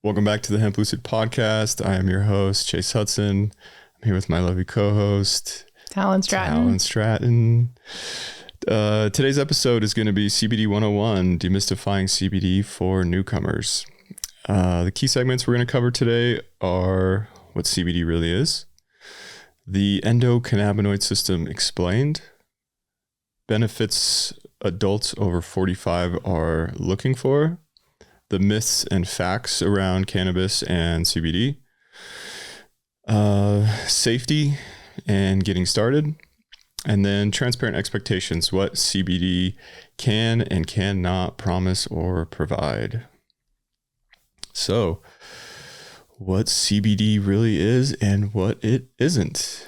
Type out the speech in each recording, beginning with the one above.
Welcome back to the Hemp Lucid podcast. I am your host, Chase Hudson. I'm here with my lovely co-host, Talon Stratton. Today's episode is going to be CBD 101, Demystifying CBD for Newcomers. The key segments we're going to cover today are what CBD really is, the endocannabinoid system explained, benefits adults over 45 are looking for, the myths and facts around cannabis and CBD, safety and getting started, and then transparent expectations, what CBD can and cannot promise or provide. So, what CBD really is and what it isn't.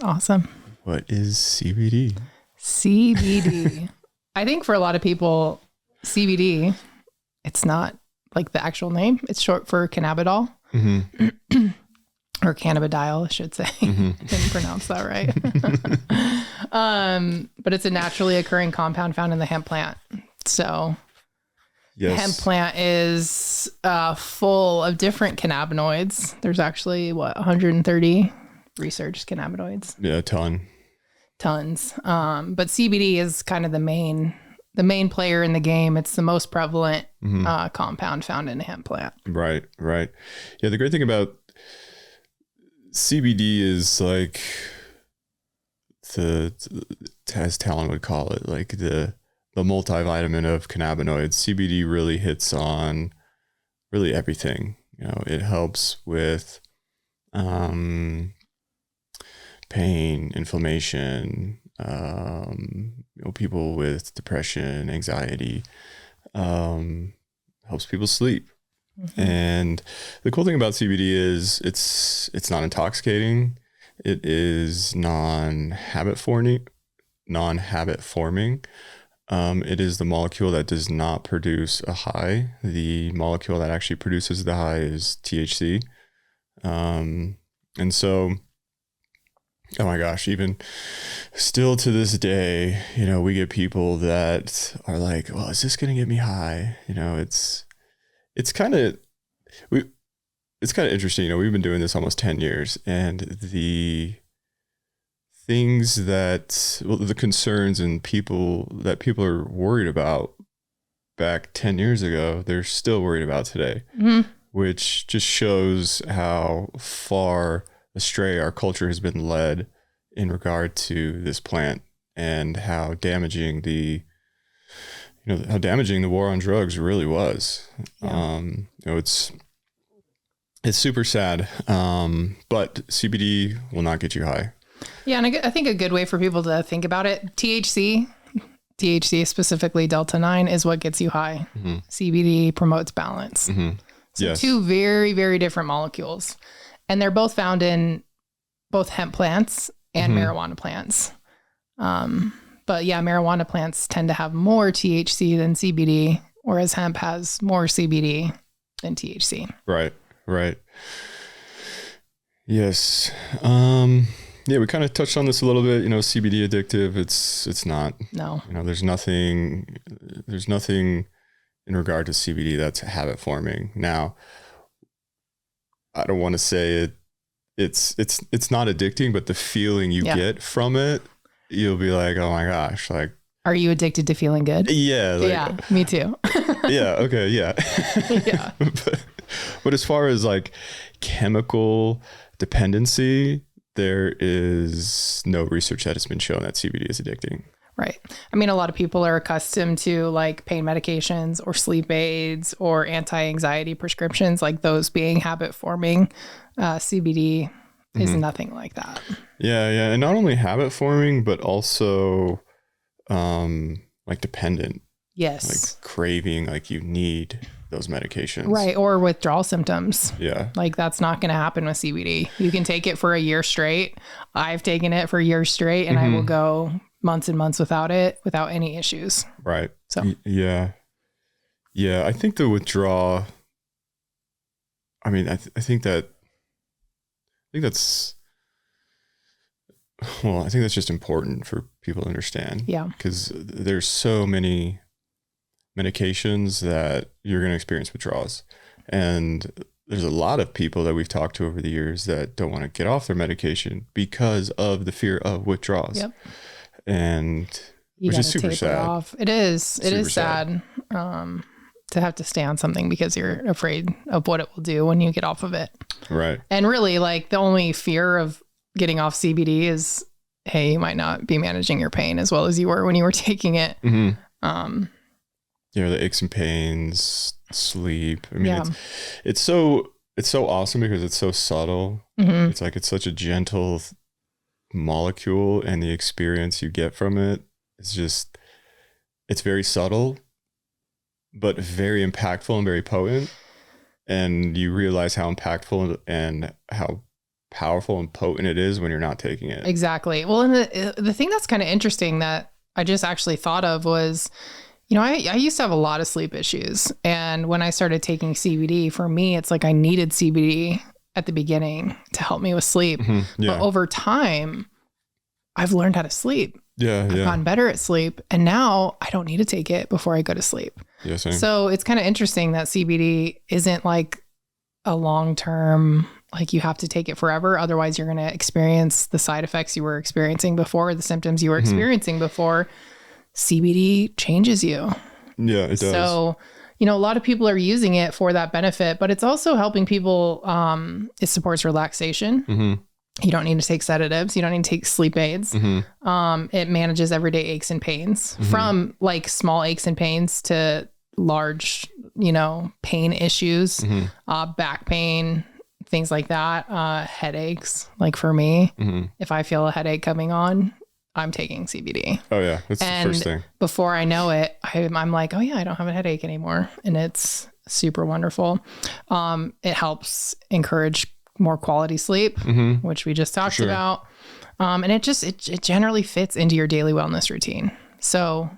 Awesome. What is CBD? CBD. I think for a lot of people, CBD, it's not like the actual name. It's short for cannabidiol. Mm-hmm. Or cannabidiol, I should say. Mm-hmm. Didn't pronounce that right. But it's a naturally occurring compound found in the hemp plant. So Yes. hemp plant is full of different cannabinoids. There's actually, 130 researched cannabinoids? Yeah, a ton. Tons. But CBD is kind of the main player in the game. It's the most prevalent compound found in a hemp plant. Right. Yeah, the great thing about CBD is like as Talon would call it, like the multivitamin of cannabinoids. CBD really hits on really everything. You know, it helps with pain, inflammation, people with depression, anxiety, helps people sleep. Mm-hmm. And the cool thing about CBD is it's not intoxicating. It is non-habit forming. It is the molecule that does not produce a high. The molecule that actually produces the high is THC. And so, oh my gosh, even still to this day, we get people that are like, well, is this going to get me high? It's kind of interesting. We've been doing this almost 10 years, and the things the concerns and people are worried about back 10 years ago, they're still worried about today, which just shows how far astray our culture has been led in regard to this plant, and how damaging the war on drugs really was. Yeah. It's super sad. But CBD will not get you high. Yeah. And I think a good way for people to think about it, THC specifically Delta 9 is what gets you high. Mm-hmm. CBD promotes balance. Mm-hmm. So yes. Two very, very different molecules. And they're both found in both hemp plants and marijuana plants. But yeah, marijuana plants tend to have more THC than CBD, whereas hemp has more CBD than THC. Right. Yes. Yeah, we kind of touched on this a little bit. CBD addictive. It's not. No. There's nothing in regard to CBD that's habit forming. Now, I don't want to say it's not addicting, but the feeling you get from it, you'll be like, oh my gosh, like, are you addicted to feeling good? Yeah. Yeah, me too. Yeah. Okay. Yeah. Yeah. But as far as like chemical dependency, there is no research that has been shown that CBD is addicting. Right. I mean, a lot of people are accustomed to like pain medications or sleep aids or anti-anxiety prescriptions, like those being habit forming. CBD is nothing like that. Yeah. And not only habit forming, but also like dependent. Yes. Like craving, like you need those medications. Right. Or withdrawal symptoms. Yeah. Like that's not going to happen with CBD. You can take it for a year straight. I've taken it for a year straight, and I will go months and months without it, without any issues. Right. So yeah. I think the withdrawal, I mean, I think that's just important for people to understand. Yeah. Because there's so many medications that you're going to experience withdrawals. And there's a lot of people that we've talked to over the years that don't want to get off their medication because of the fear of withdrawals. Yep. And which is super sad. It is. It is sad to have to stay on something because you're afraid of what it will do when you get off of it. Right. And really, like, the only fear of getting off CBD is, hey, you might not be managing your pain as well as you were when you were taking it. Mm-hmm. The aches and pains, sleep. I mean, it's so awesome because it's so subtle. Mm-hmm. It's like, it's such a gentle molecule, and the experience you get from it is just, it's very subtle, but very impactful and very potent. And you realize how impactful and how powerful and potent it is when you're not taking it. Exactly. Well, and the thing that's kind of interesting that I just actually thought of was, I used to have a lot of sleep issues. And when I started taking CBD, for me, it's like I needed CBD at the beginning to help me with sleep. Mm-hmm. Yeah. But over time, I've learned how to sleep. I've gotten better at sleep. And now I don't need to take it before I go to sleep. Yeah, same. So it's kind of interesting that CBD isn't like a long-term, like you have to take it forever. Otherwise, you're going to experience the side effects you were experiencing before, the symptoms you were experiencing before. CBD changes you. Yeah, it does. So, a lot of people are using it for that benefit, but it's also helping people. It supports relaxation. Mm-hmm. You don't need to take sedatives. You don't need to take sleep aids. Mm-hmm. It manages everyday aches and pains, from like small aches and pains to large, pain issues, back pain, things like that, headaches. Like for me, if I feel a headache coming on, I'm taking CBD. Oh yeah. That's the first thing. Before I know it, I'm like, oh yeah, I don't have a headache anymore. And it's super wonderful. It helps encourage more quality sleep, which we just talked about. And it generally fits into your daily wellness routine. So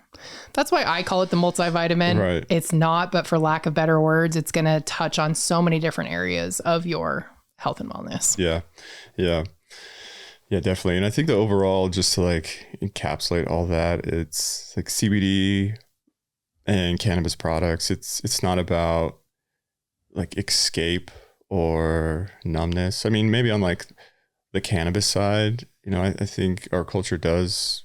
that's why I call it the multivitamin. Right. It's not, but for lack of better words, it's going to touch on so many different areas of your health and wellness. Yeah. Yeah. Yeah, definitely. And I think the overall, just to like encapsulate all that, it's like CBD and cannabis products. It's not about like escape or numbness. I mean, maybe on like the cannabis side, I think our culture does.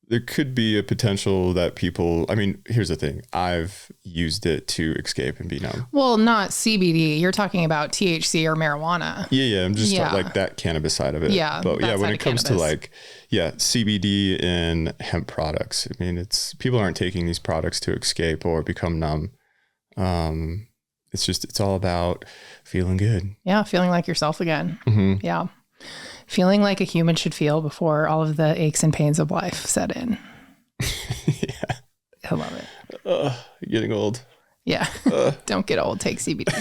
There could be a potential that people, here's the thing. I've used it to escape and be numb. Well, not CBD. You're talking about THC or marijuana. Yeah. I'm just like that cannabis side of it. Yeah. But yeah, when it comes to like, CBD and hemp products, it's people aren't taking these products to escape or become numb. It's all about feeling good. Yeah. Feeling like yourself again. Mm-hmm. Yeah. Feeling like a human should feel before all of the aches and pains of life set in. Yeah. I love it. Getting old. Yeah. Don't get old. Take CBD.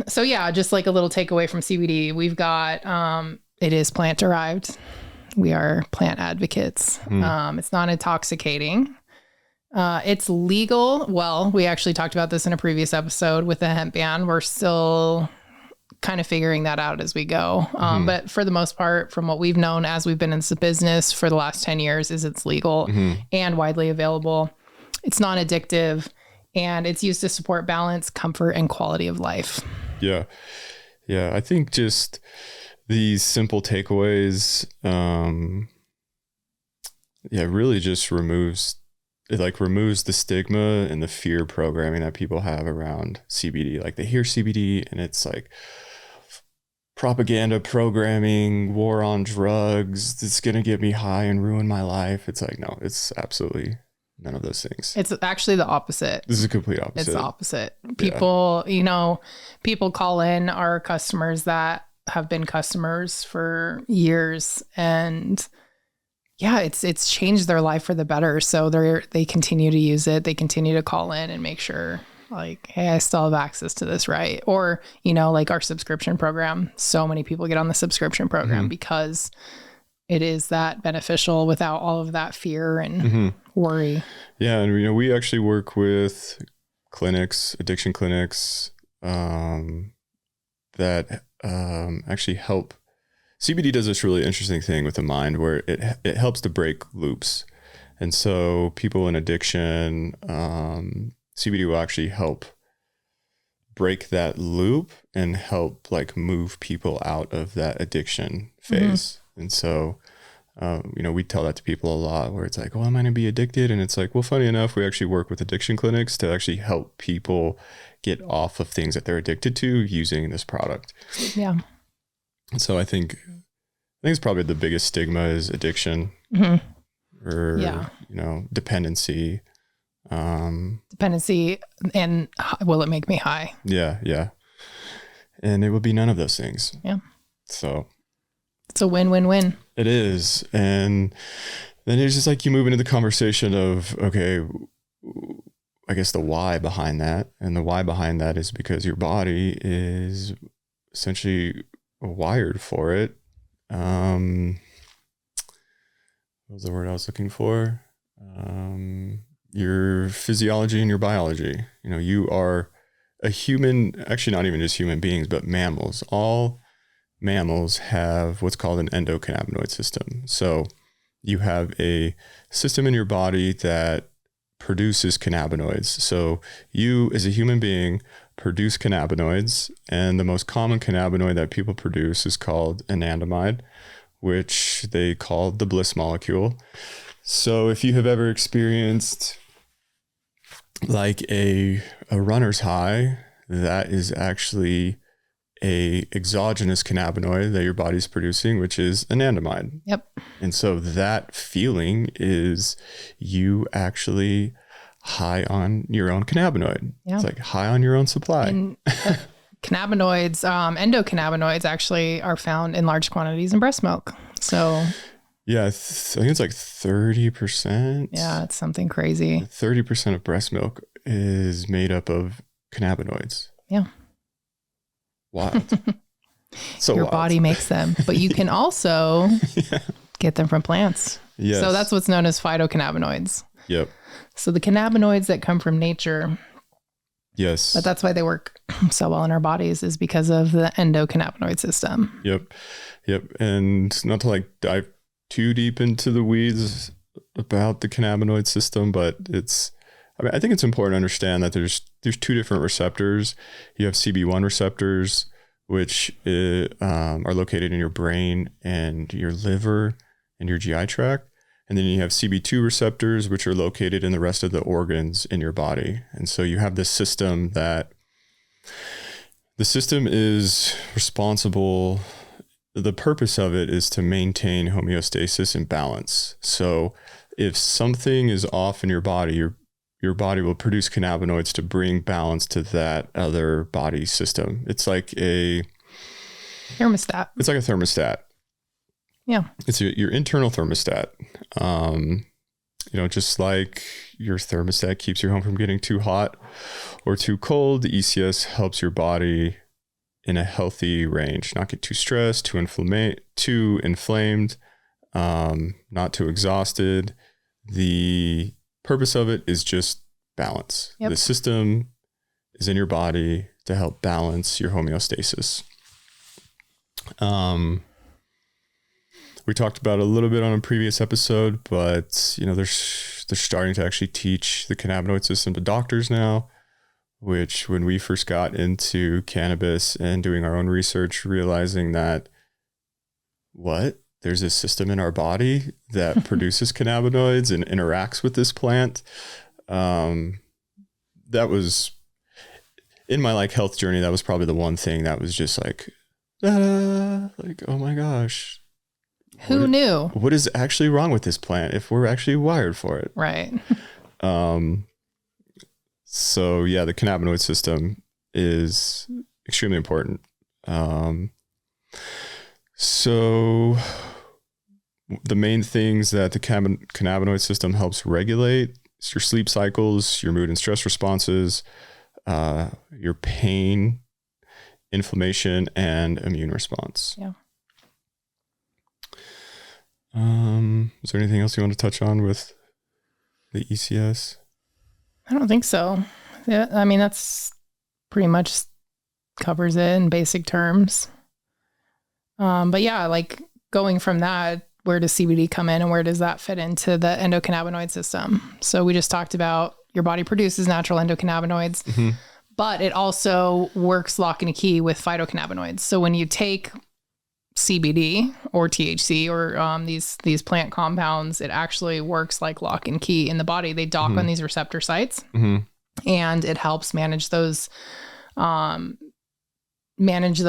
So yeah, just like a little takeaway from CBD, we've got, it is plant derived. We are plant advocates. It's not intoxicating. It's legal. Well, we actually talked about this in a previous episode with the hemp ban. We're still kind of figuring that out as we go. But for the most part, from what we've known as we've been in this business for the last 10 years, is it's legal and widely available. It's non-addictive, and it's used to support balance, comfort, and quality of life. Yeah. Yeah. I think just these simple takeaways, really just removes the stigma and the fear programming that people have around CBD. Like they hear CBD and it's like propaganda programming, war on drugs. It's going to get me high and ruin my life. It's like, no, it's absolutely none of those things. It's actually the opposite. This is a complete opposite. It's the opposite. People, people call in our customers that have been customers for years, and it's changed their life for the better. So they continue to use it. They continue to call in and make sure like, hey, I still have access to this, right? Or, like our subscription program. So many people get on the subscription program because it is that beneficial without all of that fear and worry. Yeah. And, we actually work with clinics, addiction clinics, that actually help. CBD does this really interesting thing with the mind where it helps to break loops. And so people in addiction, CBD will actually help break that loop and help like move people out of that addiction phase. And so, we tell that to people a lot where it's like, oh, I'm going to be addicted. And it's like, well, funny enough, we actually work with addiction clinics to actually help people get off of things that they're addicted to using this product. Yeah. So I think it's probably the biggest stigma is addiction or, dependency. Dependency and will it make me high? Yeah. Yeah. And it would be none of those things. Yeah. So it's a win-win-win. It is. And then it's just like you move into the conversation of, okay, I guess the why behind that. And the why behind that is because your body is essentially wired for it. What was the word I was looking for? Your physiology and your biology. You are a human, actually not even just human beings, but mammals. All mammals have what's called an endocannabinoid system. So you have a system in your body that produces cannabinoids. So you as a human being produce cannabinoids, and the most common cannabinoid that people produce is called anandamide, which they call the bliss molecule. So if you have ever experienced like a runner's high, that is actually a exogenous cannabinoid that your body's producing, which is anandamide. Yep. And so that feeling is you actually high on your own cannabinoid. Yeah. It's like high on your own supply. And cannabinoids, endocannabinoids actually are found in large quantities in breast milk. So yeah, I think it's like 30%. Yeah, it's something crazy. 30% of breast milk is made up of cannabinoids. Yeah. Wild. So your wild. body makes them, but you can also get them from plants. Yes. So that's what's known as phytocannabinoids. Yep. So the cannabinoids that come from nature. Yes. But that's why they work so well in our bodies, is because of the endocannabinoid system. Yep. And not to like dive too deep into the weeds about the cannabinoid system, but I think it's important to understand that there's two different receptors. You have CB1 receptors, which are located in your brain and your liver and your GI tract. And then you have CB2 receptors, which are located in the rest of the organs in your body. And so you have this system that the system is responsible. The purpose of it is to maintain homeostasis and balance. So if something is off in your body, your body will produce cannabinoids to bring balance to that other body system. It's like a thermostat. It's like a thermostat. Yeah. It's your internal thermostat. Just like your thermostat keeps your home from getting too hot or too cold, the ECS helps your body in a healthy range, not get too stressed, too inflamed, not too exhausted. The purpose of it is just balance. Yep. The system is in your body to help balance your homeostasis. We talked about it a little bit on a previous episode, but they're starting to actually teach the cannabinoid system to doctors now, which when we first got into cannabis and doing our own research, realizing that there's this system in our body that produces cannabinoids and interacts with this plant. That was in my health journey. That was probably the one thing that was just oh my gosh. Who knew? What is actually wrong with this plant if we're actually wired for it? Right. So yeah, the cannabinoid system is extremely important. So the main things that the cannabinoid system helps regulate is your sleep cycles, your mood and stress responses, your pain, inflammation, and immune response. Yeah. Is there anything else you want to touch on with the ECS? I don't think so. Yeah, I mean, that's pretty much covers it in basic terms. But yeah, going from that, where does CBD come in and where does that fit into the endocannabinoid system? So we just talked about your body produces natural endocannabinoids, but it also works lock and key with phytocannabinoids. So when you take CBD or THC or these plant compounds, it actually works like lock and key in the body. They dock on these receptor sites, and it helps manage those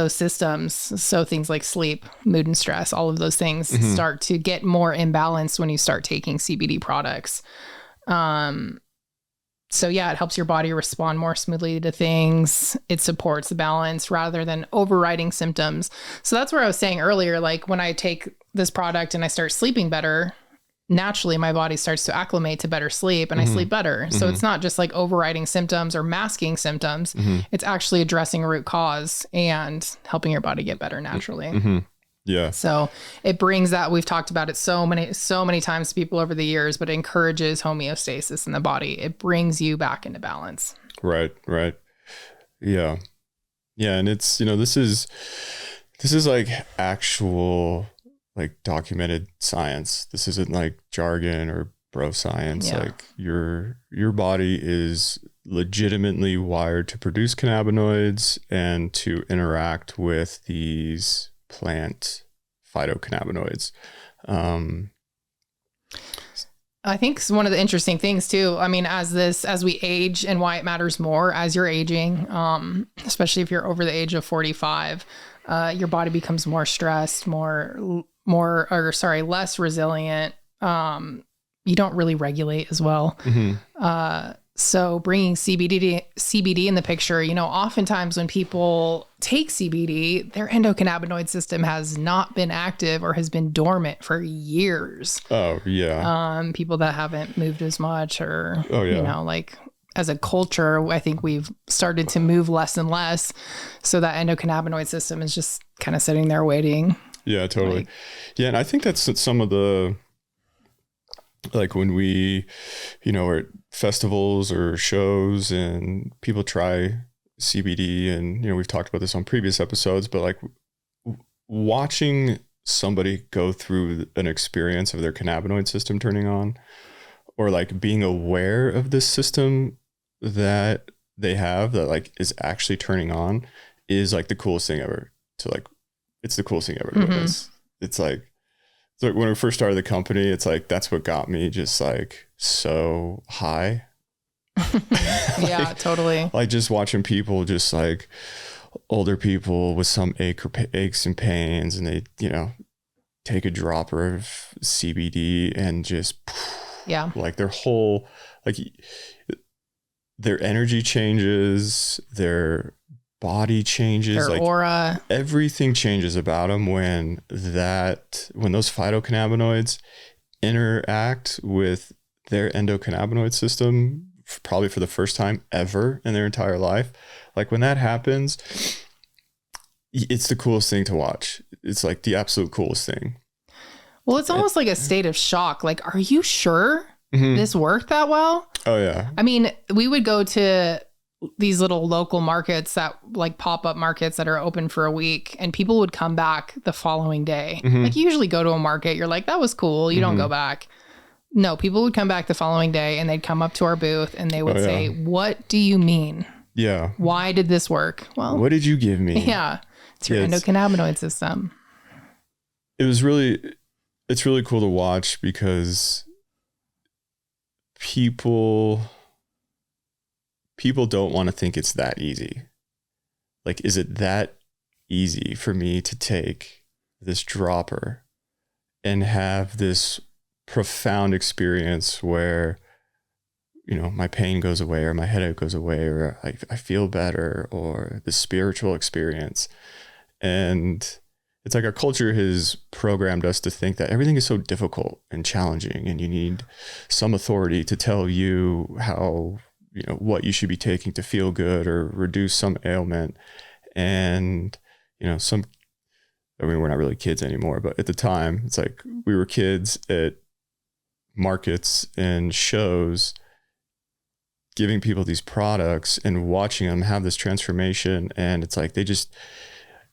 systems. So things like sleep, mood, and stress, all of those things start to get more imbalanced when you start taking CBD products. So yeah, it helps your body respond more smoothly to things. It supports the balance rather than overriding symptoms. So that's where I was saying earlier, like when I take this product and I start sleeping better, naturally my body starts to acclimate to better sleep and I sleep better. So it's not just like overriding symptoms or masking symptoms. It's actually addressing a root cause and helping your body get better naturally. Yeah. So it brings that, we've talked about it so many times to people over the years, but it encourages homeostasis in the body. It brings you back into balance. Right. Yeah. Yeah. And it's, this is like actual, like documented science. This isn't like jargon or bro science. Yeah. Like your body is legitimately wired to produce cannabinoids and to interact with these plant phytocannabinoids. I think one of the interesting things too, I mean, as we age, and why it matters more as you're aging, especially if you're over the age of 45, your body becomes more stressed, less resilient. You don't really regulate as well. So bringing CBD in the picture, oftentimes when people take CBD, their endocannabinoid system has not been active or has been dormant for years. Oh yeah. People that haven't moved as much or, like as a culture, I think we've started to move less and less. So that endocannabinoid system is just kind of sitting there waiting. Yeah, totally. Yeah. And I think that's some of the, like when we, are at festivals or shows and people try CBD, and, we've talked about this on previous episodes, but like watching somebody go through an experience of their cannabinoid system turning on, or like being aware of this system that they have that like is actually turning on, is like the coolest thing ever it's the coolest thing ever to witness. It's like, so when we first started the company, it's like, that's what got me just like so high. Yeah, totally. Like just watching people, just like older people with some aches and pains, and they, take a dropper of CBD and just, like their whole, like their energy changes, their body changes, their like aura, everything changes about them when those phytocannabinoids interact with their endocannabinoid system, probably for the first time ever in their entire life. Like when that happens, it's the coolest thing to watch. It's like the absolute coolest thing. Well, it's almost like a state of shock. Like, are you sure this worked that well? Oh yeah. I mean, we would go to these little local markets, that like pop-up markets that are open for a week, and people would come back the following day. Like you usually go to a market, you're like, that was cool. You don't go back. No, people would come back the following day and they'd come up to our booth and they would say, what do you mean? Yeah. Why did this work? Well, what did you give me? Yeah. It's your endocannabinoid system. It's really cool to watch because people don't want to think it's that easy. Like, is it that easy for me to take this dropper and have this profound experience where, my pain goes away, or my headache goes away, or I feel better, or the spiritual experience? And it's like our culture has programmed us to think that everything is so difficult and challenging, and you need some authority to tell you how, what you should be taking to feel good or reduce some ailment. And, we're not really kids anymore, but at the time it's like we were kids at markets and shows giving people these products and watching them have this transformation. And it's like,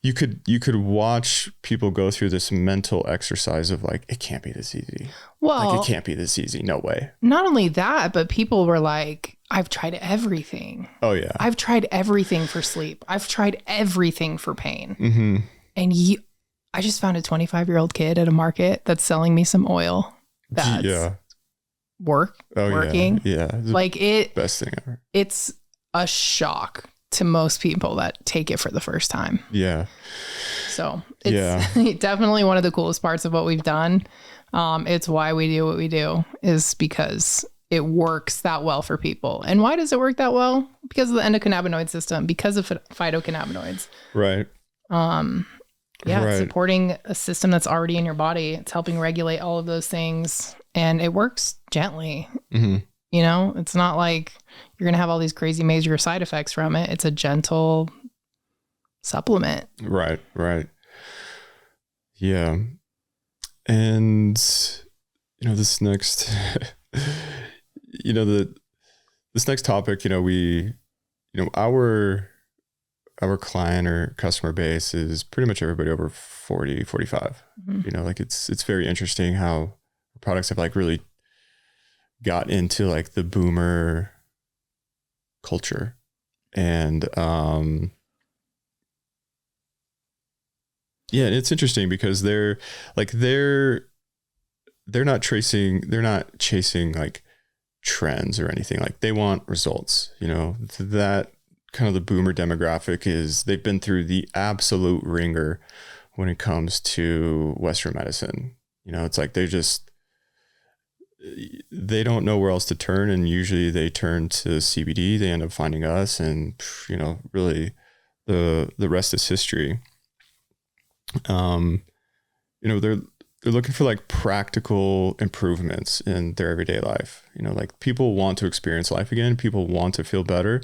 you could watch people go through this mental exercise of like, it can't be this easy. Well, like, it can't be this easy. No way. Not only that, but people were like, I've tried everything. Oh yeah. I've tried everything for sleep. I've tried everything for pain. Mm-hmm. And I just found a 25-year-old kid at a market that's selling me some oil that's working. Yeah. Like it, best thing ever. It's a shock to most people that take it for the first time. Yeah. So it's definitely one of the coolest parts of what we've done. It's why we do what we do, is because it works that well for people. And why does it work that well? Because of the endocannabinoid system, because of phytocannabinoids. Right. It's supporting a system that's already in your body. It's helping regulate all of those things, and it works gently. Mm-hmm. You know, it's not like you're going to have all these crazy major side effects from it. It's a gentle supplement. Right. Yeah. And, this next, this next topic, our client or customer base is pretty much everybody over 40, 45. Mm-hmm. Like it's very interesting how products have like really got into like the boomer culture. And it's interesting because they're not chasing like trends or anything. Like they want results, that kind of the boomer demographic they've been through the absolute ringer when it comes to Western medicine. It's like they don't know where else to turn, and usually they turn to CBD. They end up finding us, and really the rest is history. They're looking for like practical improvements in their everyday life. Like people want to experience life again. People want to feel better.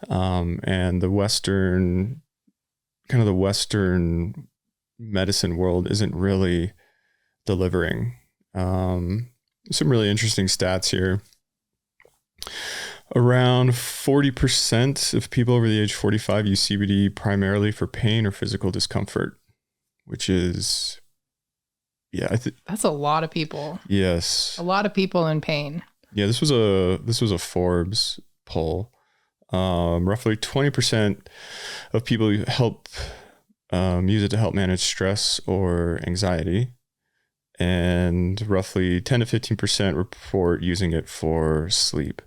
And the Western medicine world isn't really delivering. Some really interesting stats here. Around 40% of people over the age of 45 use CBD primarily for pain or physical discomfort, which is, that's a lot of people. Yes. A lot of people in pain. Yeah. This was a Forbes poll. Roughly 20% of people use it to help manage stress or anxiety. And roughly 10 to 15% report using it for sleep.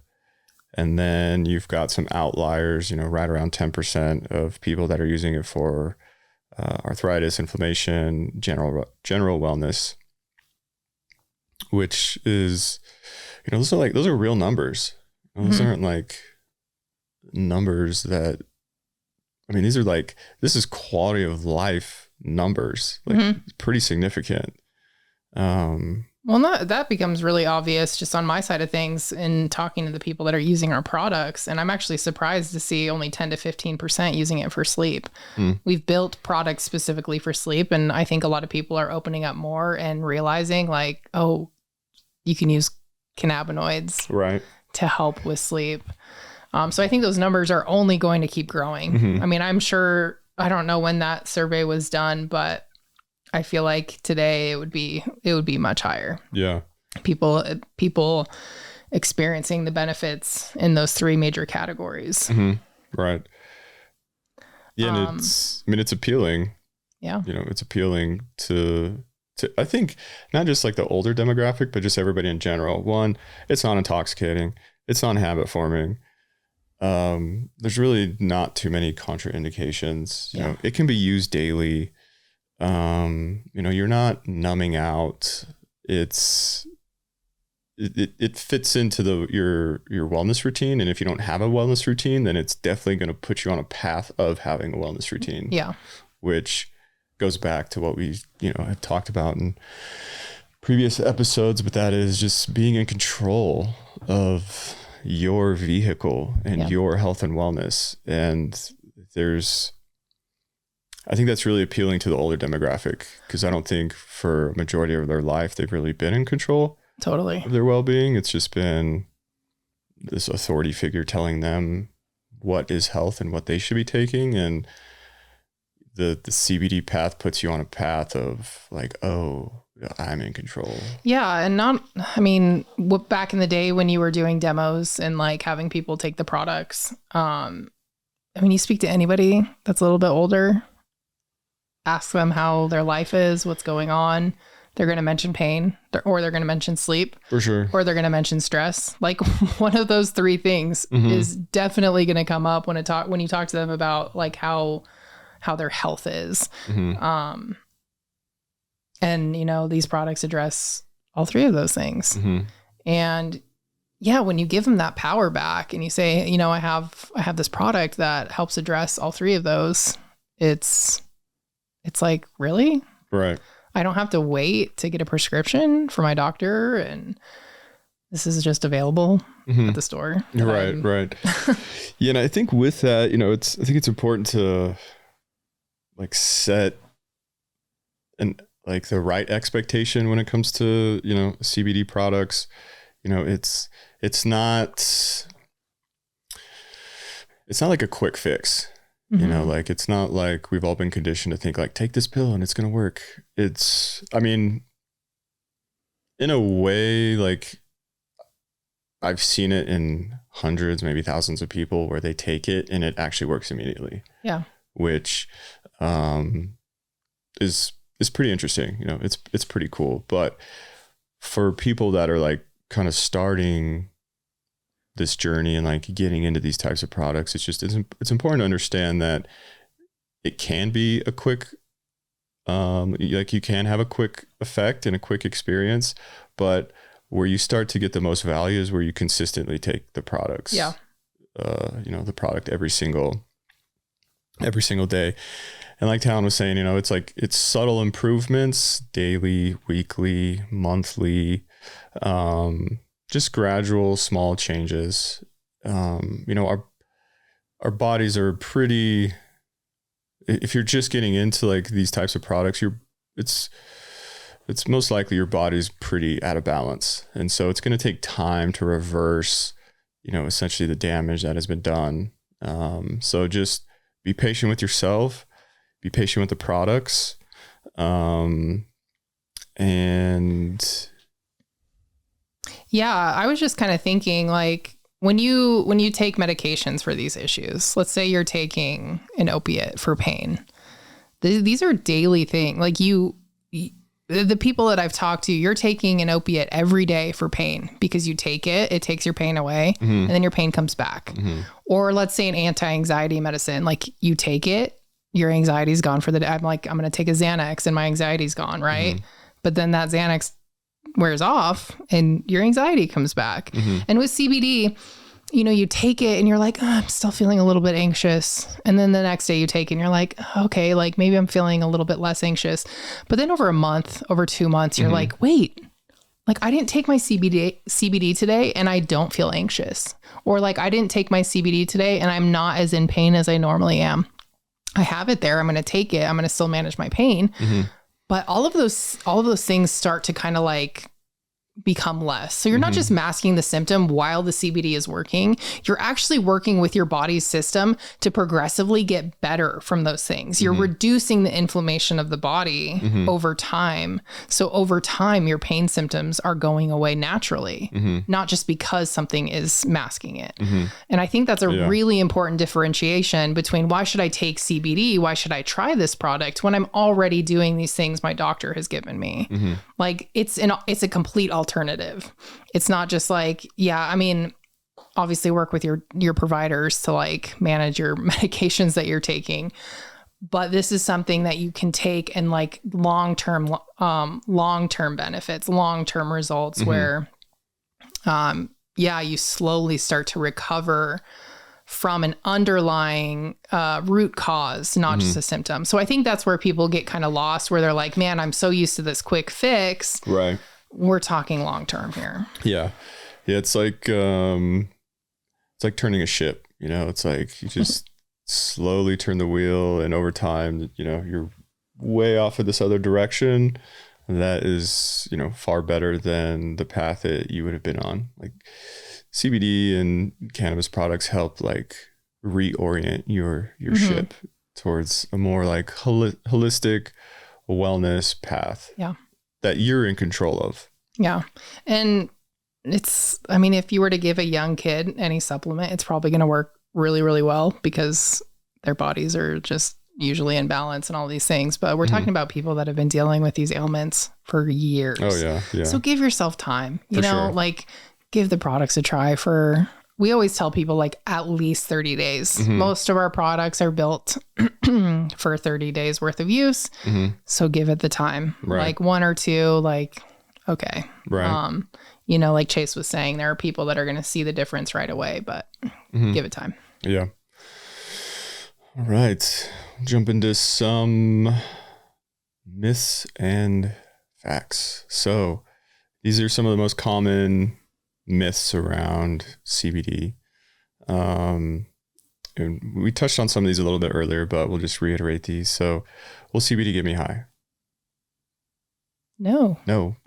And then you've got some outliers, right around 10% of people that are using it for arthritis, inflammation, general wellness, which is, those are real numbers. Those aren't like numbers that, this is quality of life numbers, pretty significant. That becomes really obvious just on my side of things in talking to the people that are using our products. And I'm actually surprised to see only 10 to 15% using it for sleep. We've built products specifically for sleep. And I think a lot of people are opening up more and realizing like, oh, you can use cannabinoids to help with sleep. So I think those numbers are only going to keep growing. Mm-hmm. I'm sure, I don't know when that survey was done, but I feel like today it would be much higher. Yeah. People experiencing the benefits in those three major categories. Mm-hmm. Right. Yeah. And it's appealing. Yeah. It's appealing to, I think not just like the older demographic, but just everybody in general. One, it's not intoxicating. It's not habit forming. There's really not too many contraindications. You know, it can be used daily. You're not numbing out. It fits into your wellness routine. And if you don't have a wellness routine, then it's definitely going to put you on a path of having a wellness routine. Yeah. Which goes back to what we, have talked about in previous episodes, but that is just being in control of your vehicle and your health and wellness. And I think that's really appealing to the older demographic, because I don't think for a majority of their life, they've really been in control of their well-being. It's just been this authority figure telling them what is health and what they should be taking. And the CBD path puts you on a path of like, oh, I'm in control. Yeah. And back in the day when you were doing demos and like having people take the products, you speak to anybody that's a little bit older, ask them how their life is, what's going on. They're going to mention pain, or they're going to mention sleep. For sure. Or they're going to mention stress. Like one of those three things is definitely going to come up when you talk to them about like how their health is. And these products address all three of those things. And yeah, when you give them that power back and you say, I have this product that helps address all three of those, it's like, really? Right. I don't have to wait to get a prescription for my doctor, and this is just available at the store. Right. Yeah. And I think with that, I think it's important to like set the right expectation when it comes to, CBD products. It's not like a quick fix. Like it's not like we've all been conditioned to think like, take this pill and it's going to work. In a way, like I've seen it in hundreds, maybe thousands of people where they take it and it actually works immediately. Yeah. Which, is pretty interesting. It's pretty cool. But for people that are like kind of starting this journey and like getting into these types of products, it's important to understand that it can be a quick, like you can have a quick effect and a quick experience, but where you start to get the most value is where you consistently take the products. Yeah. The product every single day. And like Talon was saying, it's subtle improvements, daily, weekly, monthly, just gradual small changes. Our bodies are pretty, if you're just getting into like these types of products, it's most likely your body's pretty out of balance. And so it's going to take time to reverse, essentially the damage that has been done. So just be patient with yourself, be patient with the products. And yeah, I was just kind of thinking like when you take medications for these issues, let's say you're taking an opiate for pain. These are daily things. Like the people that I've talked to, you're taking an opiate every day for pain because you take it, it takes your pain away and then your pain comes back. Or let's say an anti-anxiety medicine, like you take it, your anxiety's gone for the day. I'm like, I'm going to take a Xanax and my anxiety's gone. Right. But then that Xanax wears off and your anxiety comes back. And with CBD, you take it and you're like, oh, I'm still feeling a little bit anxious. And then the next day you take it and you're like, okay, like maybe I'm feeling a little bit less anxious. But then over a month, over 2 months, you're like, wait, like I didn't take my CBD today and I don't feel anxious. Or like I didn't take my CBD today and I'm not as in pain as I normally am. I have it there. I'm going to take it. I'm going to still manage my pain. But all of those things start to kind of like become less. So you're not just masking the symptom while the CBD is working. You're actually working with your body's system to progressively get better from those things. You're reducing the inflammation of the body over time. So over time, your pain symptoms are going away naturally, not just because something is masking it. And I think that's a really important differentiation between why should I take CBD? Why should I try this product when I'm already doing these things my doctor has given me? Like it's a complete alternative. It's not just like, obviously work with your providers to like manage your medications that you're taking. But this is something that you can take and like long-term benefits, long-term results where, you slowly start to recover from an underlying root cause, not just a symptom. So I think that's where people get kind of lost, where they're like, man, I'm so used to this quick fix. Right. We're talking long-term here. Yeah. Yeah. It's like turning a ship, it's like you just slowly turn the wheel and over time, you're way off of this other direction. That is, far better than the path that you would have been on. Like CBD and cannabis products help like reorient your ship towards a more like holistic wellness path. Yeah. That you're in control of. Yeah. And if you were to give a young kid any supplement, it's probably going to work really, really well because their bodies are just usually in balance and all these things. But we're talking about people that have been dealing with these ailments for years. Oh, yeah. Yeah. So give yourself time, Sure. like give the products a try we always tell people like at least 30 days. Mm-hmm. Most of our products are built for 30 days worth of use. Mm-hmm. So give it the time, Right. like 1 or 2, like, okay. Right. Like Chase was saying, there are people that are going to see the difference right away, but give it time. Yeah. All right. Jump into some myths and facts. So these are some of the most common myths around CBD. And we touched on some of these a little bit earlier, but we'll just reiterate these. So, will CBD get me high? No.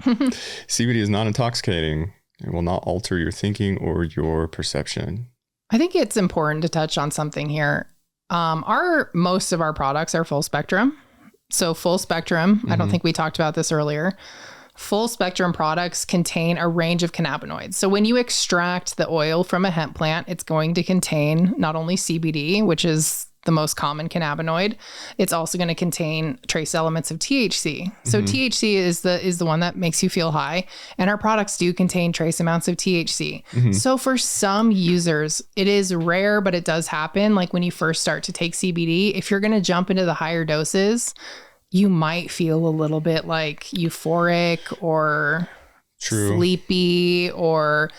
CBD is not intoxicating. It will not alter your thinking or your perception. I think it's important to touch on something here. Most of our products are full spectrum. So full spectrum, I don't think we talked about this earlier. Full spectrum products contain a range of cannabinoids. So when you extract the oil from a hemp plant, it's going to contain not only CBD, which is the most common cannabinoid, it's also going to contain trace elements of THC. So THC is the one that makes you feel high, and our products do contain trace amounts of THC. So for some users, it is rare, but it does happen. Like when you first start to take CBD, if you're going to jump into the higher doses, you might feel a little bit like euphoric or sleepy, or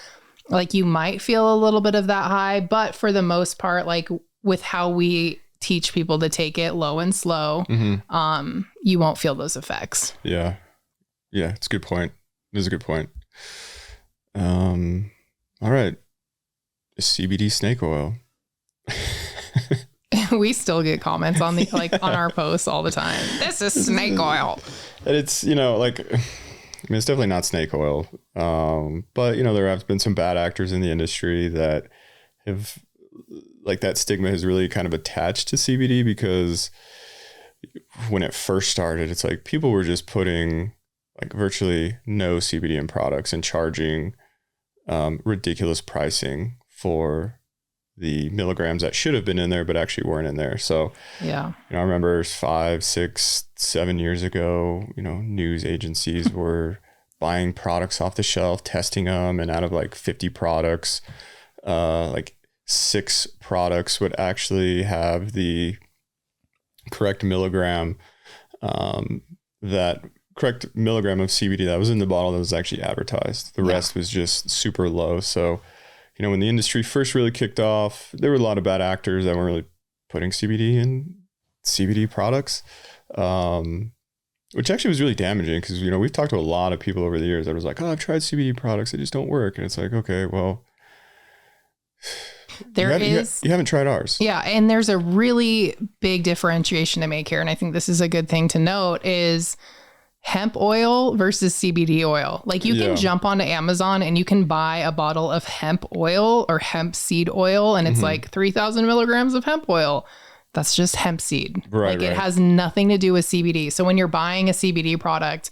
like you might feel a little bit of that high. But for the most part, like with how we teach people to take it low and slow, you won't feel those effects. Yeah. Yeah. It's a good point. It is a good point. All right. CBD snake oil. We still get comments on on our posts all the time. This is snake oil. And it's, it's definitely not snake oil. But there have been some bad actors in the industry that have, like, that stigma has really kind of attached to CBD, because when it first started, it's like people were just putting like virtually no CBD in products and charging ridiculous pricing for the milligrams that should have been in there, but actually weren't in there. So, yeah, I remember 5, 6, 7 years ago, news agencies were buying products off the shelf, testing them, and out of like 50 products, like 6 products would actually have the correct milligram, that correct milligram of CBD that was in the bottle that was actually advertised. The rest was just super low. So, when the industry first really kicked off, there were a lot of bad actors that weren't really putting CBD in CBD products, which actually was really damaging, because, we've talked to a lot of people over the years that was like, oh, I've tried CBD products, they just don't work. And it's like, okay, well, you haven't tried ours. Yeah. And there's a really big differentiation to make here. And I think this is a good thing to note is hemp oil versus CBD oil. Like you can jump onto Amazon and you can buy a bottle of hemp oil or hemp seed oil, and it's like 3,000 milligrams of hemp oil. That's just hemp seed. Right. It has nothing to do with CBD. So when you're buying a CBD product,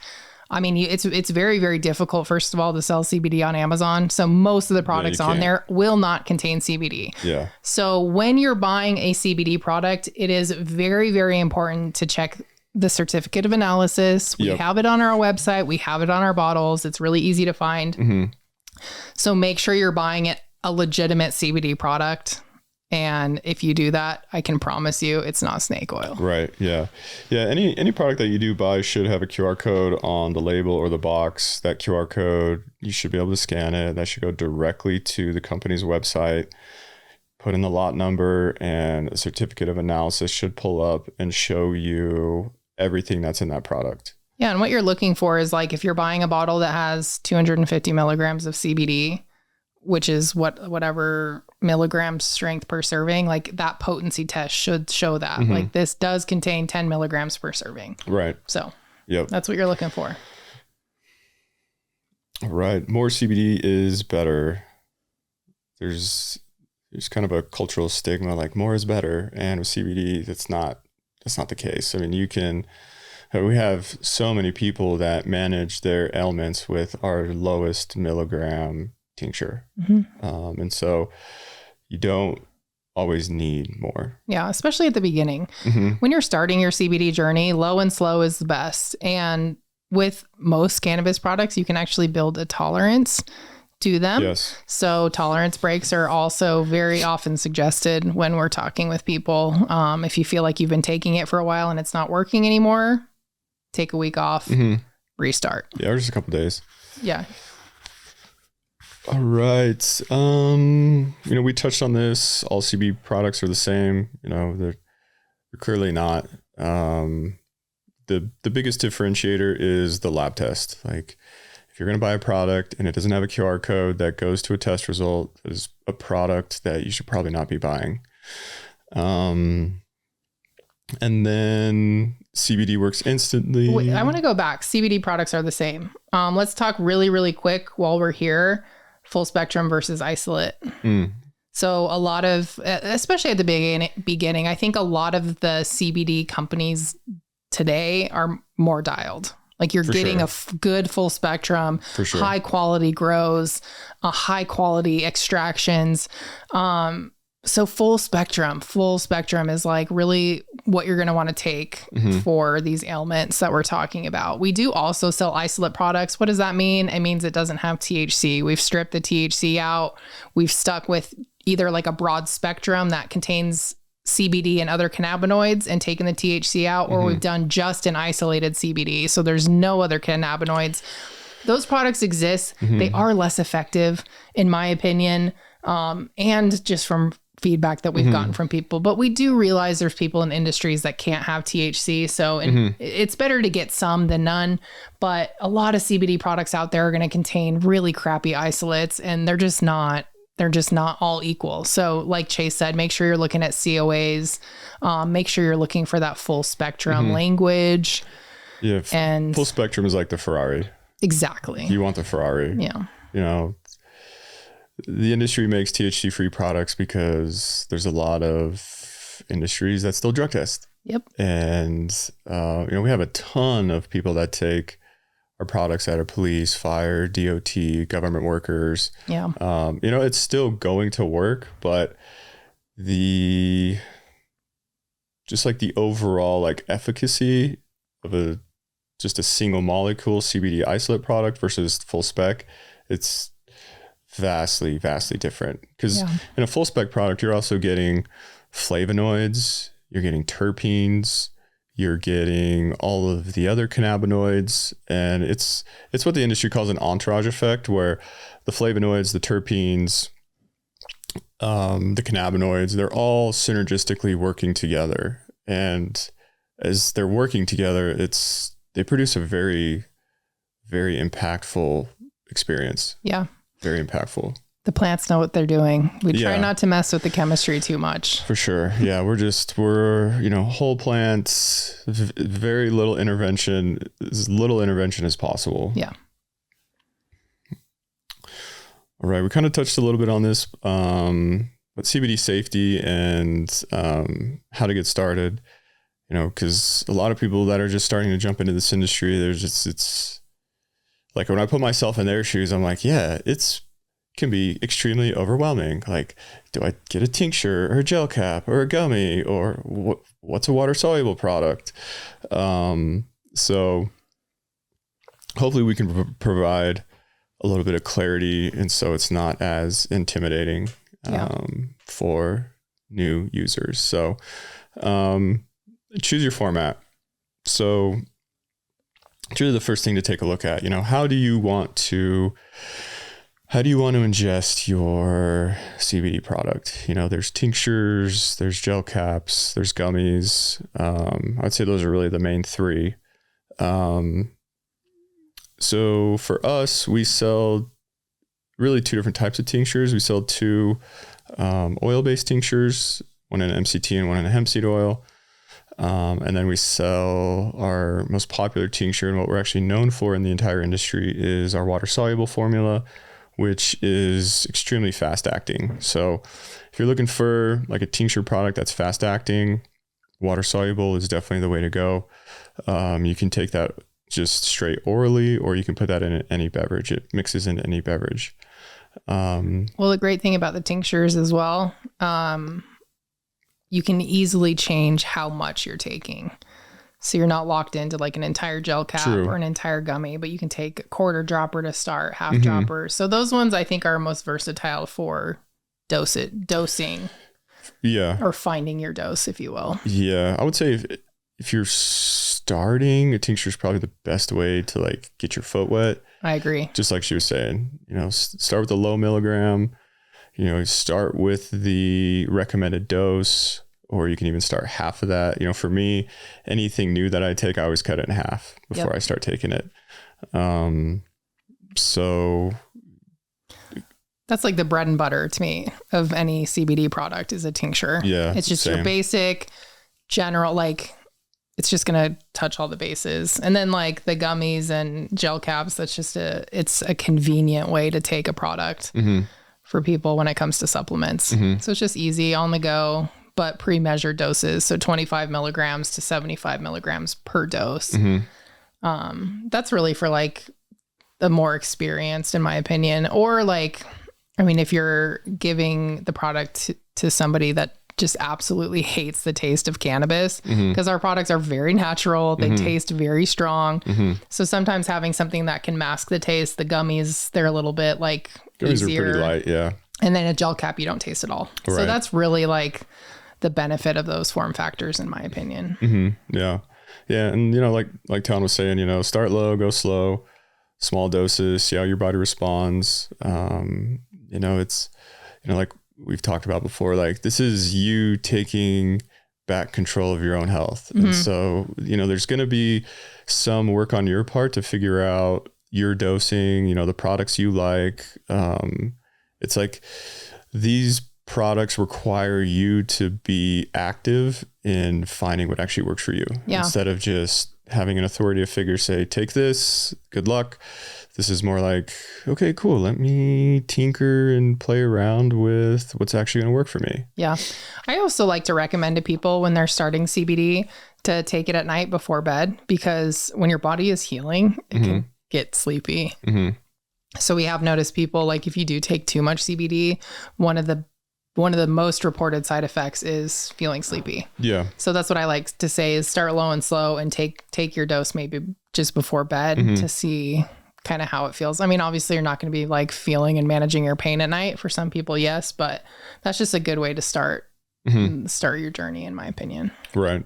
I mean, it's very, very difficult, first of all, to sell CBD on Amazon. So most of the products on there will not contain CBD. Yeah. So when you're buying a CBD product, it is very, very important to check the certificate of analysis. We have it on our website. We have it on our bottles. It's really easy to find. So make sure you're buying it a legitimate CBD product. And if you do that, I can promise you it's not snake oil. Right. Yeah. Yeah. Any product that you do buy should have a QR code on the label or the box. That QR code, you should be able to scan it. That should go directly to the company's website. Put in the lot number, and a certificate of analysis should pull up and show you everything that's in that product. Yeah. And what you're looking for is, like, if you're buying a bottle that has 250 milligrams of CBD, which is whatever milligram strength per serving, like that potency test should show that like this does contain 10 milligrams per serving. Right. So that's what you're looking for. All right. More CBD is better. There's kind of a cultural stigma, like more is better. And with CBD, that's not the case. I mean, we have so many people that manage their ailments with our lowest milligram tincture. And so you don't always need more. Yeah, especially at the beginning. When you're starting your CBD journey, low and slow is the best. And with most cannabis products, you can actually build a tolerance to them. Yes. So tolerance breaks are also very often suggested when we're talking with people. If you feel like you've been taking it for a while and it's not working anymore, take a week off, restart. Yeah, or just a couple days. Yeah. All right. We touched on this. All CBD products are the same. They're clearly not. The biggest differentiator is the lab test. Like, if you're going to buy a product and it doesn't have a QR code that goes to a test result, it is a product that you should probably not be buying. And then CBD works instantly. Wait, I want to go back. CBD products are the same. Let's talk really, really quick while we're here. Full spectrum versus isolate. So a lot of, especially at the beginning, I think a lot of the CBD companies today are more dialed. Like you're getting a good full spectrum, high quality grows, high quality extractions. So full spectrum is like really what you're going to want to take for these ailments that we're talking about. We do also sell isolate products. What does that mean? It means it doesn't have THC. We've stripped the THC out. We've stuck with either like a broad spectrum that contains CBD and other cannabinoids and taken the THC out, or we've done just an isolated CBD. So there's no other cannabinoids. Those products exist. They are less effective, in my opinion, and just from feedback that we've gotten from people. But we do realize there's people in industries that can't have THC. So it's better to get some than none. But a lot of CBD products out there are going to contain really crappy isolates, and they're just not all equal. So like Chase said, make sure you're looking at COAs, make sure you're looking for that full spectrum language. Yeah. And full spectrum is like the Ferrari. Exactly. You want the Ferrari. Yeah. The industry makes THC free products because there's a lot of industries that still drug test. Yep. And, we have a ton of people that take our products that are police, fire, DOT, government workers. Yeah. It's still going to work, but the overall like efficacy of just a single molecule CBD isolate product versus full spec, it's vastly, vastly different. Because in a full spec product, you're also getting flavonoids, you're getting terpenes, you're getting all of the other cannabinoids, and it's what the industry calls an entourage effect, where the flavonoids, the terpenes, the cannabinoids, they're all synergistically working together. And as they're working together, they produce a very, very impactful experience. Yeah. Very impactful. The plants know what they're doing. We try not to mess with the chemistry too much. For sure. Yeah. We're whole plants, very little intervention, as little intervention as possible. Yeah. All right. We kind of touched a little bit on this, but CBD safety and how to get started, because a lot of people that are just starting to jump into this industry, it's like when I put myself in their shoes, I'm like, yeah, can be extremely overwhelming. Like, do I get a tincture or a gel cap or a gummy, or what's a water soluble product? So hopefully we can provide a little bit of clarity, and so it's not as intimidating for new users. So choose your format. So it's really the first thing to take a look at. How do you want to ingest your CBD product? There's tinctures, there's gel caps, there's gummies. I'd say those are really the main three. So for us, we sell really two different types of tinctures. We sell two oil-based tinctures, one in MCT and one in a hemp seed oil. And then we sell our most popular tincture, and what we're actually known for in the entire industry is our water soluble formula, which is extremely fast acting. So if you're looking for like a tincture product that's fast acting, water soluble is definitely the way to go. You can take that just straight orally, or you can put that in any beverage. It mixes into any beverage. Well, the great thing about the tinctures as well, you can easily change how much you're taking. So you're not locked into like an entire gel cap or an entire gummy, but you can take a quarter dropper to start, half dropper. So those ones I think are most versatile for dosing. Yeah. Or finding your dose, if you will. Yeah. I would say if you're starting, a tincture is probably the best way to like get your foot wet. I agree. Just like she was saying, start with the low milligram, start with the recommended dose, or you can even start half of that. For me, anything new that I take, I always cut it in half before I start taking it. So that's like the bread and butter to me of any CBD product is a tincture. Yeah. It's just your basic general, like it's just going to touch all the bases. And then like the gummies and gel caps, that's just it's a convenient way to take a product for people when it comes to supplements. So it's just easy on the go, but pre-measured doses. So 25 milligrams to 75 milligrams per dose. That's really for like the more experienced, in my opinion, or like, I mean, if you're giving the product to somebody that just absolutely hates the taste of cannabis, because our products are very natural. They taste very strong. So sometimes having something that can mask the taste, the gummies, they're a little bit like gummies easier. Are pretty light. Yeah. And then a gel cap, you don't taste at all. Right. So that's really like the benefit of those form factors, in my opinion. Yeah. Yeah. And, like Tom was saying, start low, go slow, small doses, see how your body responds. It's, like we've talked about before, like this is you taking back control of your own health. And so, there's going to be some work on your part to figure out your dosing, the products you like. It's like these products require you to be active in finding what actually works for you instead of just having an authoritative figure say, take this, good luck. This is more like, okay, cool. Let me tinker and play around with what's actually going to work for me. Yeah. I also like to recommend to people when they're starting CBD to take it at night before bed, because when your body is healing, it can get sleepy. So we have noticed people, like if you do take too much CBD, one of the most reported side effects is feeling sleepy. Yeah. So that's what I like to say is start low and slow and take your dose maybe just before bed to see kind of how it feels. I mean, obviously you're not going to be like feeling and managing your pain at night. For some people, yes, but that's just a good way to start your journey, in my opinion. Right.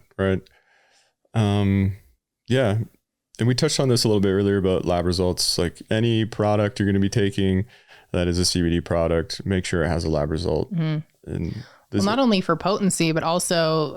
Yeah. And we touched on this a little bit earlier about lab results. Like any product you're going to be taking that is a CBD product, make sure it has a lab result. And not only for potency, but also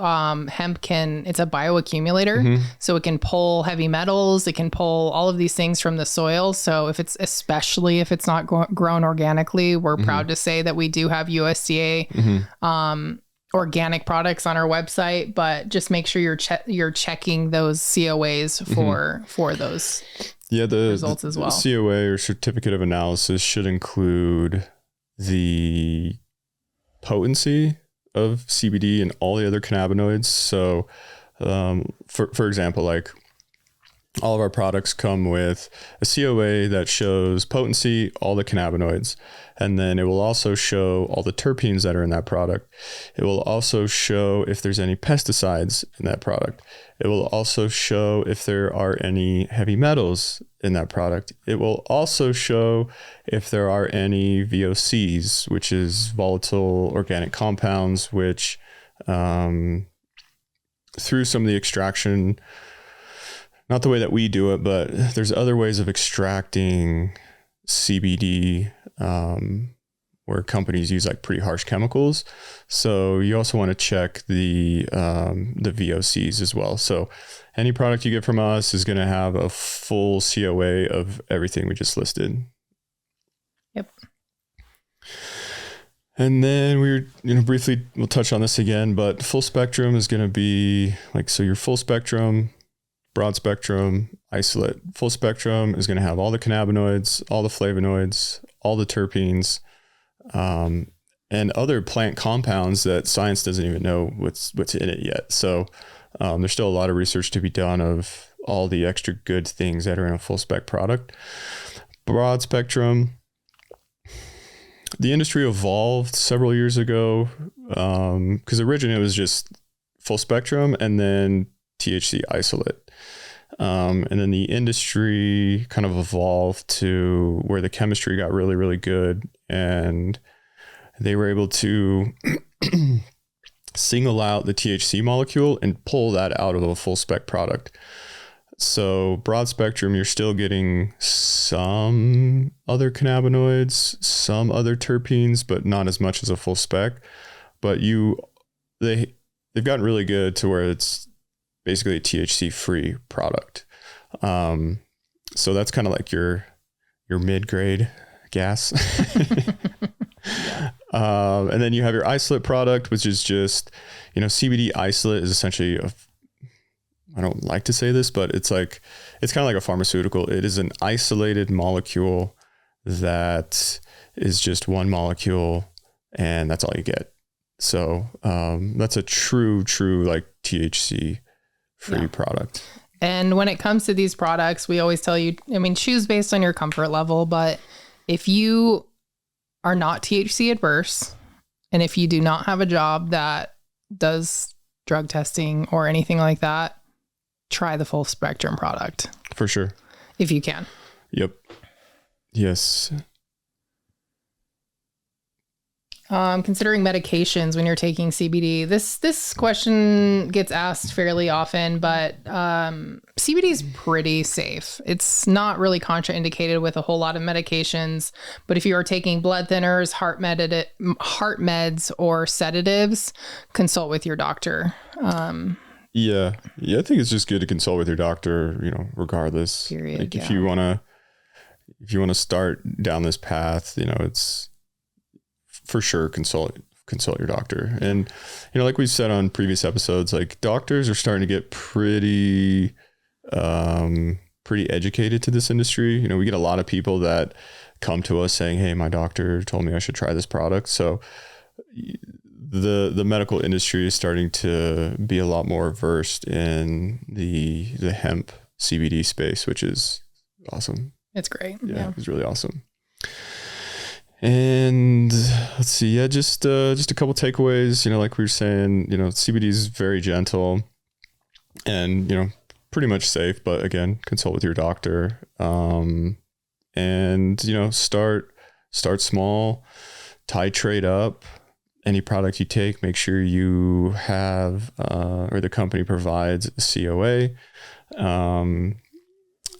hemp it's a bioaccumulator. So it can pull heavy metals. It can pull all of these things from the soil. So especially if it's not grown organically, we're proud to say that we do have USDA organic products on our website, but just make sure you're checking those COAs for those results as well. The COA or certificate of analysis should include the potency of CBD and all the other cannabinoids. So, for example, like all of our products come with a COA that shows potency, all the cannabinoids, and then it will also show all the terpenes that are in that product. It will also show if there's any pesticides in that product. It will also show if there are any heavy metals in that product. It will also show if there are any VOCs, which is volatile organic compounds, which through some of the extraction, not the way that we do it, but there's other ways of extracting CBD where companies use like pretty harsh chemicals. So you also want to check the VOCs as well. So any product you get from us is going to have a full COA of everything we just listed. Yep. And then briefly, we'll touch on this again, but full spectrum is going to be like, so your full spectrum, broad spectrum, isolate. Full spectrum is going to have all the cannabinoids, all the flavonoids, all the terpenes, and other plant compounds that science doesn't even know what's in it yet. So there's still a lot of research to be done of all the extra good things that are in a full spec product. Broad spectrum, the industry evolved several years ago because originally it was just full spectrum and then THC isolate. And then the industry kind of evolved to where the chemistry got really, really good, and they were able to single out the THC molecule and pull that out of a full spec product. So broad spectrum, you're still getting some other cannabinoids, some other terpenes, but not as much as a full spec. But they've gotten really good to where it's basically a THC free product. So that's kind of like your mid-grade gas. And then you have your isolate product, which is just, CBD isolate is essentially I don't like to say this, but it's kind of like a pharmaceutical. It is an isolated molecule that is just one molecule, and that's all you get. So that's a true like THC free product. And when it comes to these products, we always tell you, choose based on your comfort level. But if you are not THC adverse, and if you do not have a job that does drug testing or anything like that, try the full spectrum product. For sure. If you can. Yep. Yes. Considering medications when you're taking CBD, this question gets asked fairly often, but CBD is pretty safe. It's not really contraindicated with a whole lot of medications, but if you are taking blood thinners, heart meds, or sedatives, consult with your doctor. Yeah, I think it's just good to consult with your doctor, regardless. Period. Like if you want to start down this path, it's for sure consult your doctor. And like we've said on previous episodes, like doctors are starting to get pretty educated to this industry. We get a lot of people that come to us saying, hey, my doctor told me I should try this product. So the medical industry is starting to be a lot more versed in the hemp CBD space, which is awesome. It's great. Yeah. It's really awesome. And let's see, just a couple takeaways, like we were saying, CBD is very gentle and, pretty much safe, but again, consult with your doctor. And, start small, titrate up. Any product you take, make sure you have, or the company provides a COA.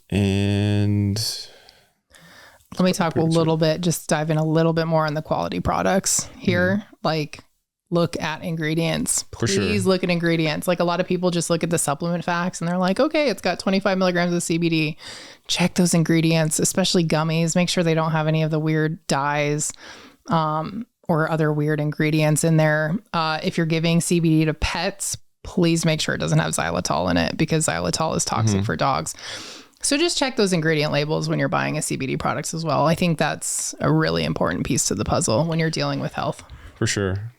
And let me talk a little bit, just dive in a little bit more on the quality products here. Like, look at ingredients. Please look at ingredients. Like, a lot of people just look at the supplement facts and they're like, okay, it's got 25 milligrams of CBD. Check those ingredients, especially gummies. Make sure they don't have any of the weird dyes or other weird ingredients in there. If you're giving CBD to pets, please make sure it doesn't have xylitol in it, because xylitol is toxic for dogs. So just check those ingredient labels when you're buying a CBD product as well. I think that's a really important piece to the puzzle when you're dealing with health. For sure.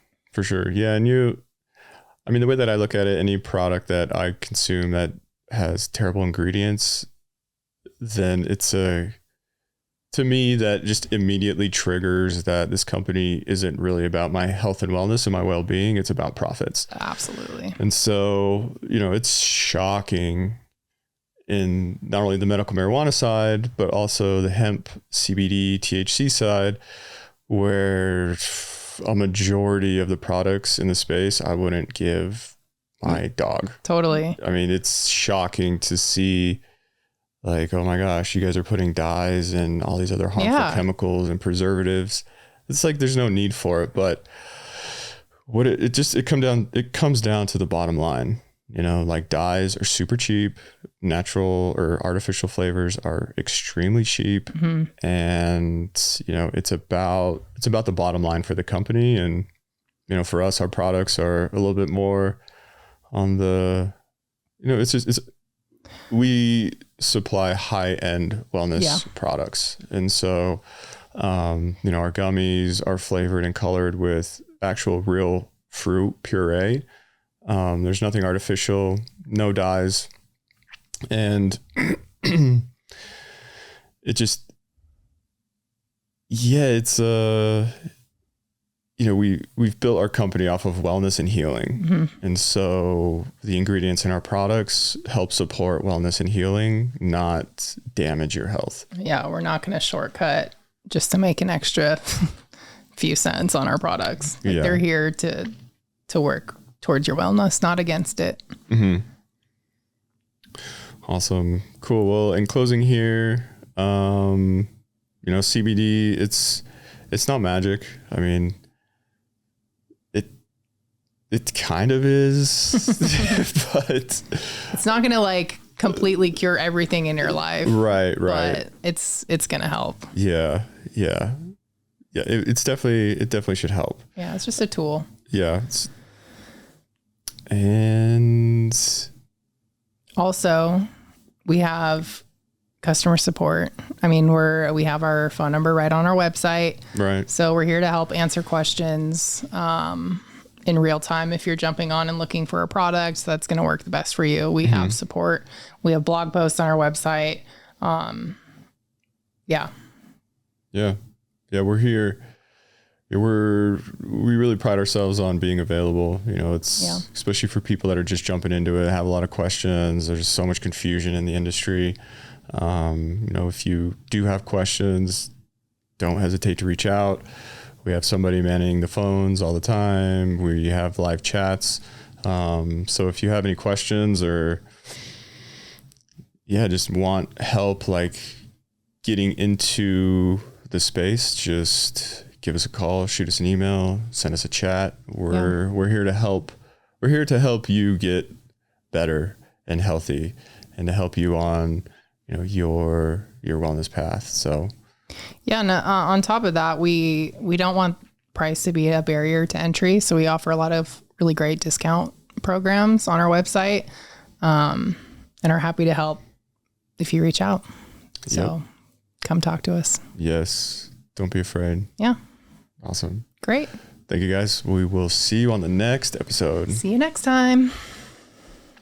Yeah. And the way that I look at it, any product that I consume that has terrible ingredients, then to me, that just immediately triggers that this company isn't really about my health and wellness and my well-being. It's about profits. Absolutely. And so, it's shocking in not only the medical marijuana side, but also the hemp, CBD, THC side, where a majority of the products in the space I wouldn't give my dog. Totally. It's shocking to see, like, oh my gosh, you guys are putting dyes and all these other harmful chemicals and preservatives. It's like there's no need for it, but it comes down to the bottom line. Like, dyes are super cheap, natural or artificial flavors are extremely cheap. And, it's about the bottom line for the company. And, for us, our products are a little bit more on the, we supply high-end wellness products. And so, Our gummies are flavored and colored with actual real fruit puree. There's nothing artificial, no dyes. And it just, it's we've built our company off of wellness and healing. Mm-hmm. And so the ingredients in our products help support wellness and healing, not damage your health. Yeah. We're not going to shortcut just to make an extra few cents on our products. They're here to work towards your wellness, not against it. Mm-hmm. Awesome. Cool. Well, in closing here, CBD, it's not magic. I mean, it kind of is, but it's not going to completely cure everything in your life. Right. But it's going to help. Yeah. It definitely should help. Yeah. It's just a tool. Yeah. And also we have customer support. I mean, we have our phone number right on our website. Right. So we're here to help answer questions, in real time. If you're jumping on and looking for a product that's going to work the best for you, we have support. We have blog posts on our website. Yeah. We're here. We really pride ourselves on being available. It's especially for people that are just jumping into it, have a lot of questions. There's so much confusion in the industry. If you do have questions, don't hesitate to reach out. We have somebody manning the phones all the time. We have live chats. So if you have any questions or just want help, getting into the space, just give us a call, shoot us an email, send us a chat. We're here to help. We're here to help you get better and healthy and to help you on, your wellness path. So yeah. And on top of that, we don't want price to be a barrier to entry. So we offer a lot of really great discount programs on our website, and are happy to help if you reach out. So come talk to us. Yes. Don't be afraid. Yeah. Awesome. Great. Thank you guys. We will see you on the next episode. See you next time.